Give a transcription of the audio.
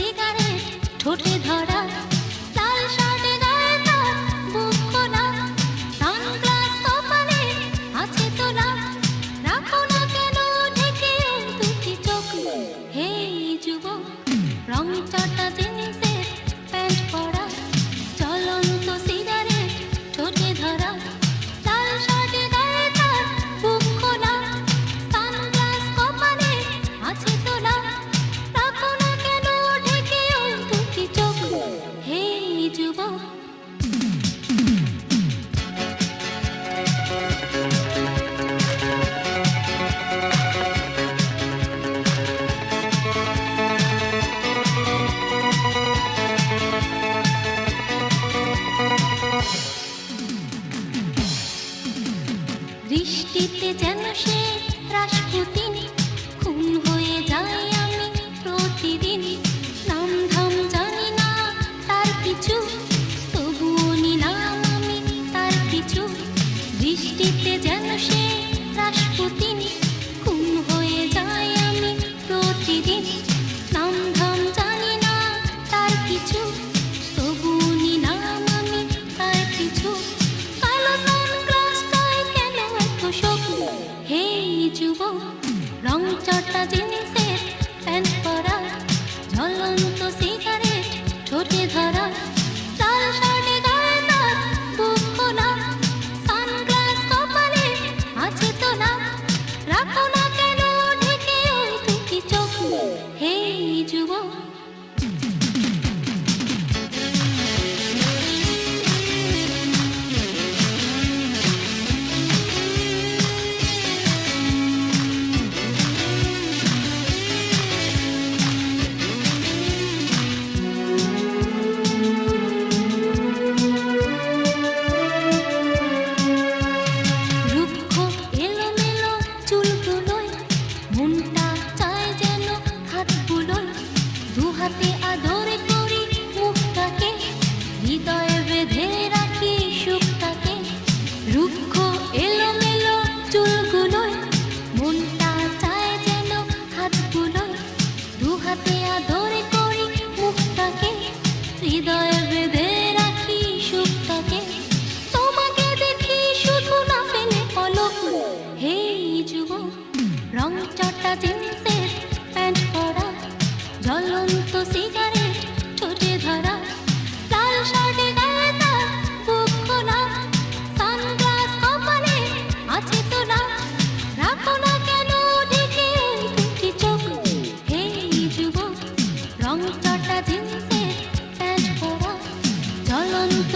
Cigarette ঠোঁটে ধরা, লাল শার্টে গায়ে তার বুক খোলা, সানগ্লাস কপালে আছে তোলা, রাখো না কেন ঢেকে ওই দুটি চোখ। হে যুবক, রং চটা জিন্সের প্যান্ট পরা, জ্বলন্ত সিগারেট ঠোঁটে ধরা, লাল শার্টে গায়ে তার বুক খোলা, সানগ্লাস কপালে আছে তোলা, রাখো না কেন ঢেকে ওই দুটি চোখ। হে যুবক, বৃষ্টিতে যেন সে রাসপুতিন, খুন হয়ে যাই আমি প্রতিদিন, নাম ধাম জানি না তার কিছু, তবুও নিলাম আমি তার পিছু। বৃষ্টিতে যেন সে রাসপুতিন, খুন হয়ে যাই আমি প্রতিদিন, নাম ধাম জানি না তার কিছু, তবুও নিলাম আমি তার পিছু। কালো সানগ্লাসটায় কেন এত শোক? হে যুবক, রং চটা জিন্সের প্যান্ট পরা, জ্বলন্ত সিগারেট ঠোঁটে ধরা, লাল শার্টে গায়ে তার বুক খোলা, সানগ্লাস কপালে আছে তোলা, রাখো না কেন ঢেকে ওই দুটি চোখ। হে যুবক, রুক্ষ এলোমেলো চুলগুলোয় মনটা চায় যেন হাত বুলোয়, দু হাতে আদর করি মুখটাকে, হৃদয়ে বেঁধে রাখি সুখটাকে। রুক্ষ এলোমেলো চুলগুলোয় মনটা চায় যেন হাত বুলোয়, দু হাতে আদর করি মুখটাকে, হৃদয়ে বেঁধে রাখি সুখটাকে। তোমাকে দেখি শুধু না ফেলে পলক। হে যুবক, রং চটা জিন্সের প্যান্ট পরা, জ্বলন্ত সিগারেট ঠোঁটে ধরা, লাল শার্টে গায়ে তার বুক খোলা, সানগ্লাস কপালে আছে তোলা, রাখো না কেন ঢেকে ওই দুটি চোখ। হে যুবক, রং চটা জিন্সের প্যান্ট পরা, জ্বলন্ত